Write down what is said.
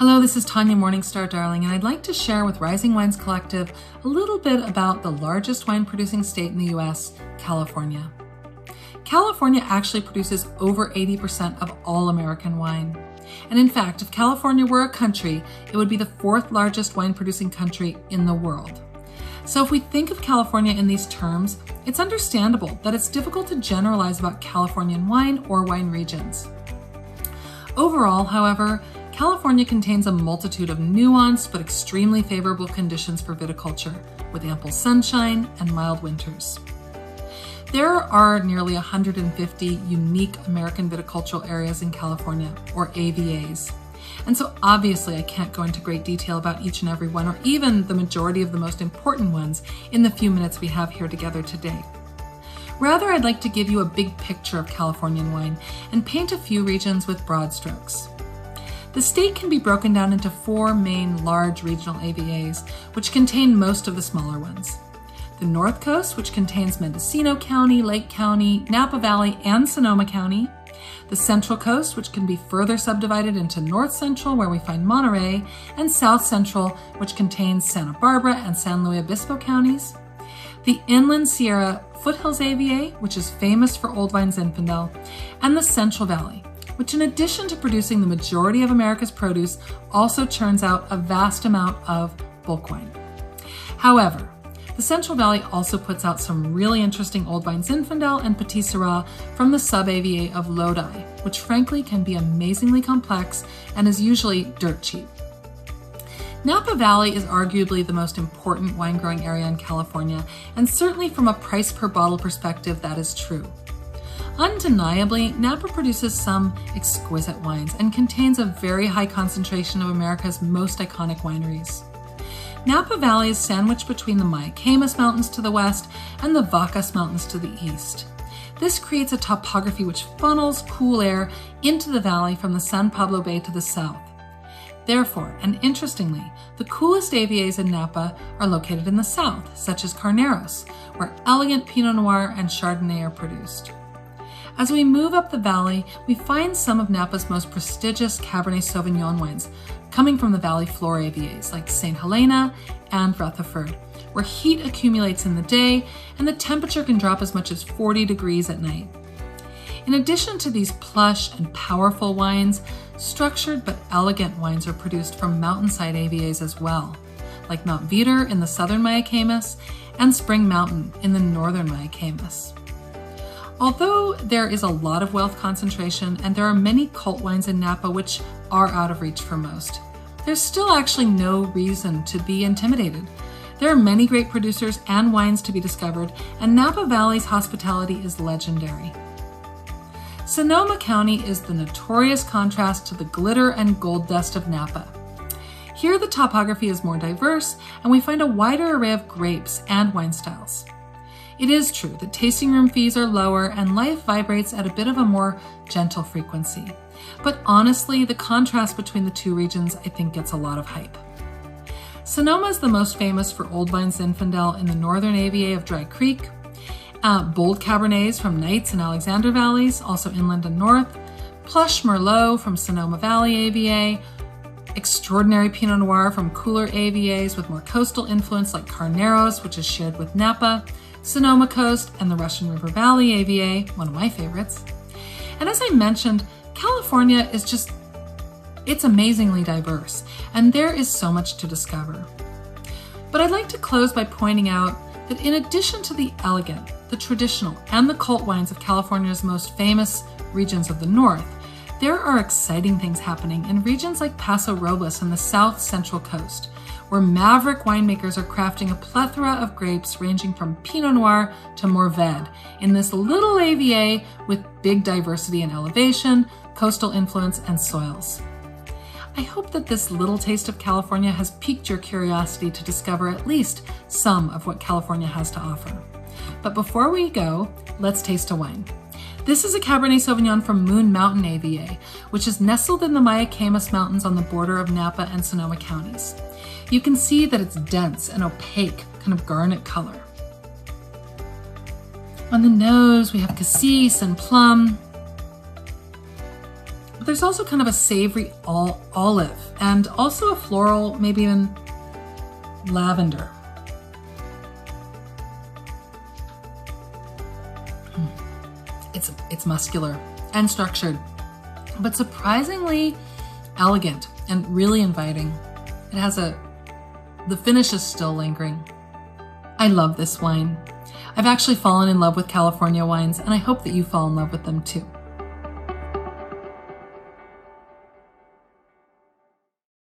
Hello, this is Tanya Morning Star Darling, and I'd like to share with Rising Wines Collective a little bit about the largest wine producing state in the US, California. California actually produces over 80% of all American wine. And in fact, if California were a country, it would be the fourth largest wine producing country in the world. So if we think of California in these terms, it's understandable that it's difficult to generalize about Californian wine or wine regions. Overall, however, California contains a multitude of nuanced but extremely favorable conditions for viticulture, with ample sunshine and mild winters. There are nearly 150 unique American viticultural areas in California, or AVAs. And so obviously I can't go into great detail about each and every one, or even the majority of the most important ones, in the few minutes we have here together today. Rather, I'd like to give you a big picture of Californian wine and paint a few regions with broad strokes. The state can be broken down into four main large regional AVAs, which contain most of the smaller ones. The North Coast, which contains Mendocino County, Lake County, Napa Valley, and Sonoma County. The Central Coast, which can be further subdivided into North Central, where we find Monterey, and South Central, which contains Santa Barbara and San Luis Obispo counties. The Inland Sierra Foothills AVA, which is famous for Old Vine Zinfandel, and the Central Valley, which in addition to producing the majority of America's produce, also churns out a vast amount of bulk wine. However, the Central Valley also puts out some really interesting Old Vine Zinfandel and Petit Syrah from the Sub-AVA of Lodi, which frankly can be amazingly complex and is usually dirt cheap. Napa Valley is arguably the most important wine growing area in California, and certainly from a price per bottle perspective, that is true. Undeniably, Napa produces some exquisite wines and contains a very high concentration of America's most iconic wineries. Napa Valley is sandwiched between the Mayacamas Mountains to the west and the Vacas Mountains to the east. This creates a topography which funnels cool air into the valley from the San Pablo Bay to the south. Therefore, and interestingly, the coolest AVAs in Napa are located in the south, such as Carneros, where elegant Pinot Noir and Chardonnay are produced. As we move up the valley, we find some of Napa's most prestigious Cabernet Sauvignon wines coming from the valley floor AVAs like St. Helena and Rutherford, where heat accumulates in the day and the temperature can drop as much as 40 degrees at night. In addition to these plush and powerful wines, structured but elegant wines are produced from mountainside AVAs as well, like Mount Veeder in the southern Mayacamas and Spring Mountain in the northern Mayacamas. Although there is a lot of wealth concentration and there are many cult wines in Napa which are out of reach for most, there's still actually no reason to be intimidated. There are many great producers and wines to be discovered, and Napa Valley's hospitality is legendary. Sonoma County is the notorious contrast to the glitter and gold dust of Napa. Here the topography is more diverse and we find a wider array of grapes and wine styles. It is true that tasting room fees are lower and life vibrates at a bit of a more gentle frequency. But honestly, the contrast between the two regions I think gets a lot of hype. Sonoma is the most famous for Old Vine Zinfandel in the northern AVA of Dry Creek, bold Cabernets from Knights and Alexander Valleys, also inland and north, plush Merlot from Sonoma Valley AVA, extraordinary Pinot Noir from cooler AVAs with more coastal influence like Carneros, which is shared with Napa, Sonoma Coast, and the Russian River Valley AVA, one of my favorites. And as I mentioned, California is it's amazingly diverse, and there is so much to discover. But I'd like to close by pointing out that in addition to the elegant, the traditional, and the cult wines of California's most famous regions of the north, there are exciting things happening in regions like Paso Robles and the south central coast, where maverick winemakers are crafting a plethora of grapes ranging from Pinot Noir to Mourvèdre in this little AVA with big diversity in elevation, coastal influence, and soils. I hope that this little taste of California has piqued your curiosity to discover at least some of what California has to offer. But before we go, let's taste a wine. This is a Cabernet Sauvignon from Moon Mountain AVA, which is nestled in the Mayacamas Mountains on the border of Napa and Sonoma counties. You can see that it's dense and opaque, kind of garnet color. On the nose, we have cassis and plum. there's also kind of a savory olive and also a floral, maybe even lavender. It's muscular and structured, but surprisingly elegant and really inviting. It has the finish is still lingering. I love this wine. I've actually fallen in love with California wines, and I hope that you fall in love with them too.